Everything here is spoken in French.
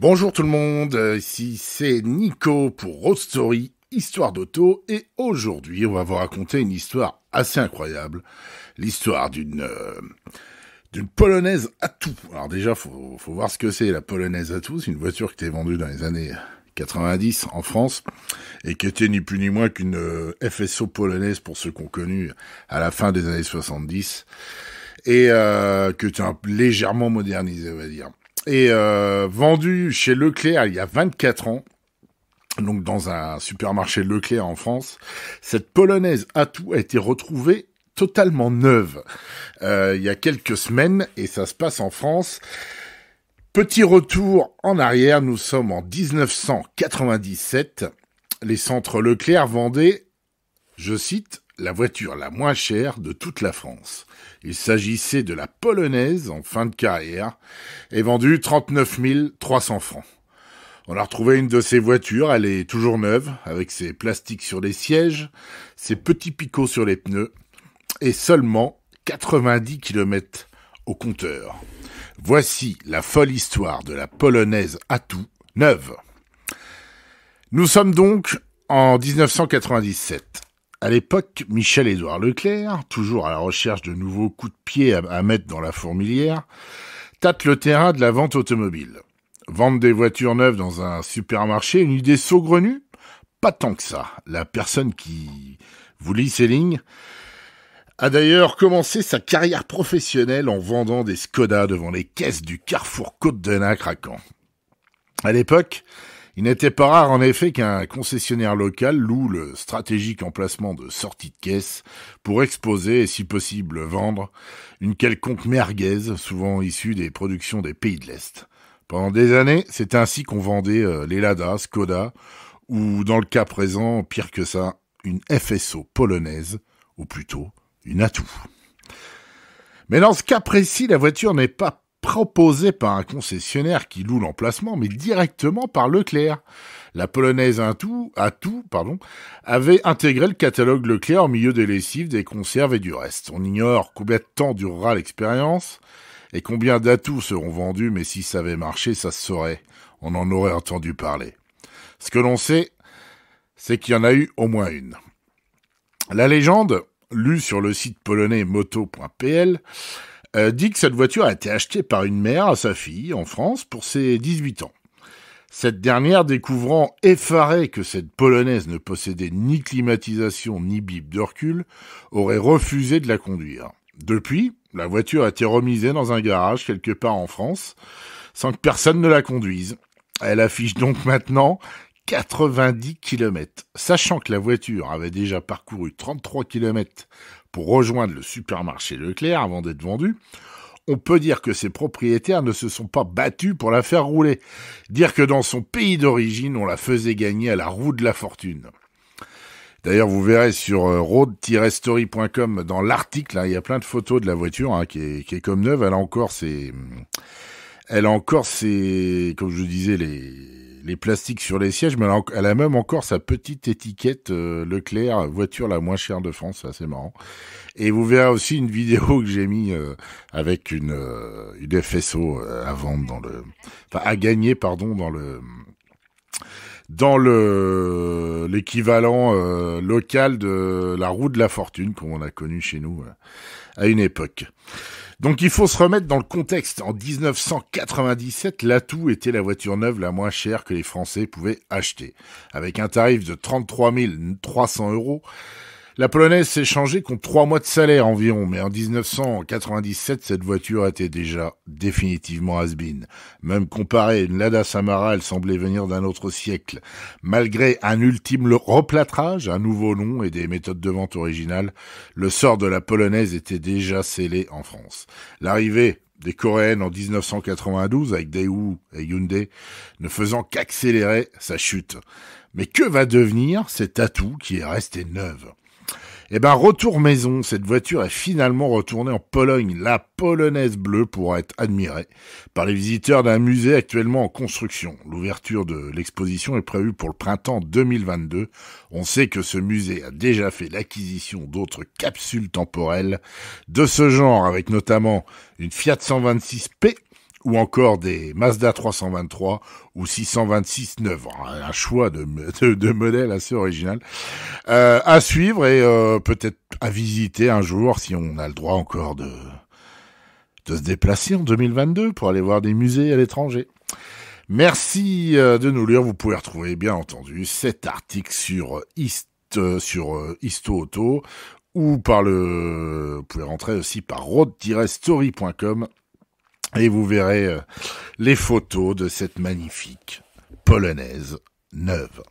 Bonjour tout le monde, ici c'est Nico pour Road Story, histoire d'auto, et aujourd'hui on va vous raconter une histoire assez incroyable, l'histoire d'une polonaise Atou. Alors déjà faut voir ce que c'est la polonaise Atou, c'est une voiture qui était vendue dans les années 90 en France et qui était ni plus ni moins qu'une FSO polonaise pour ceux qu'on connu à la fin des années 70 et que tu as légèrement modernisé on va dire. Et vendu chez Leclerc il y a 24 ans, donc dans un supermarché Leclerc en France, cette polonaise Atou a été retrouvée totalement neuve il y a quelques semaines, et ça se passe en France. Petit retour en arrière, nous sommes en 1997. Les centres Leclerc vendaient, je cite, la voiture la moins chère de toute la France. Il s'agissait de la polonaise en fin de carrière et vendue 39 300 francs. On a retrouvé une de ces voitures, elle est toujours neuve, avec ses plastiques sur les sièges, ses petits picots sur les pneus et seulement 90 km au compteur. Voici la folle histoire de la polonaise Atou neuve. Nous sommes donc en 1997. À l'époque, Michel-Édouard Leclerc, toujours à la recherche de nouveaux coups de pied à mettre dans la fourmilière, tâte le terrain de la vente automobile. Vendre des voitures neuves dans un supermarché, une idée saugrenue? Pas tant que ça. La personne qui vous lit ces lignes a d'ailleurs commencé sa carrière professionnelle en vendant des Skoda devant les caisses du Carrefour Côte-d'Enac à Caen. À l'époque, il n'était pas rare en effet qu'un concessionnaire local loue le stratégique emplacement de sortie de caisse pour exposer et si possible vendre une quelconque merguez, souvent issue des productions des pays de l'Est. Pendant des années, c'est ainsi qu'on vendait les Lada, Skoda, ou dans le cas présent, pire que ça, une FSO polonaise, ou plutôt une Atou. Mais dans ce cas précis, la voiture n'est pas proposée par un concessionnaire qui loue l'emplacement, mais directement par Leclerc. La polonaise Atou, avait intégré le catalogue Leclerc au milieu des lessives, des conserves et du reste. On ignore combien de temps durera l'expérience et combien d'Atou seront vendus, mais si ça avait marché, ça se saurait. On en aurait entendu parler. Ce que l'on sait, c'est qu'il y en a eu au moins une. La légende, lue sur le site polonais moto.pl, dit que cette voiture a été achetée par une mère à sa fille en France pour ses 18 ans. Cette dernière, découvrant effarée que cette polonaise ne possédait ni climatisation ni bip de recul, aurait refusé de la conduire. Depuis, la voiture a été remisée dans un garage quelque part en France, sans que personne ne la conduise. Elle affiche donc maintenant 90 km. Sachant que la voiture avait déjà parcouru 33 km pour rejoindre le supermarché Leclerc avant d'être vendue, on peut dire que ses propriétaires ne se sont pas battus pour la faire rouler. Dire que dans son pays d'origine, on la faisait gagner à la roue de la fortune. D'ailleurs, vous verrez sur road-story.com, dans l'article, il y a plein de photos de la voiture qui est comme neuve. Elle a encore ses, comme je disais, les plastiques sur les sièges, mais elle a même encore sa petite étiquette Leclerc, voiture la moins chère de France, c'est assez marrant. Et vous verrez aussi une vidéo que j'ai mis avec une FSO à vendre à gagner, dans l'équivalent local de la roue de la fortune, comme on a connu chez nous à une époque. Donc il faut se remettre dans le contexte. En 1997, l'Atou était la voiture neuve la moins chère que les Français pouvaient acheter. Avec un tarif de 33 300 €, la polonaise s'est changée contre 3 mois de salaire environ. Mais en 1997, cette voiture était déjà définitivement has-been. Même comparée à une Lada Samara, elle semblait venir d'un autre siècle. Malgré un ultime replâtrage, un nouveau nom et des méthodes de vente originales, le sort de la polonaise était déjà scellé en France. L'arrivée des Coréennes en 1992 avec Daewoo et Hyundai ne faisant qu'accélérer sa chute. Mais que va devenir cette Atou qui est restée neuve ? Retour maison, cette voiture est finalement retournée en Pologne. La polonaise bleue pourra être admirée par les visiteurs d'un musée actuellement en construction. L'ouverture de l'exposition est prévue pour le printemps 2022. On sait que ce musée a déjà fait l'acquisition d'autres capsules temporelles de ce genre, avec notamment une Fiat 126P ou encore des Mazda 323 ou 626 9. Un choix de modèles assez original à suivre et peut-être à visiter un jour si on a le droit encore de se déplacer en 2022 pour aller voir des musées à l'étranger. Merci de nous lire. Vous pouvez retrouver, bien entendu, cet article sur Histo Auto ou vous pouvez rentrer aussi par road-story.com et vous verrez les photos de cette magnifique polonaise neuve.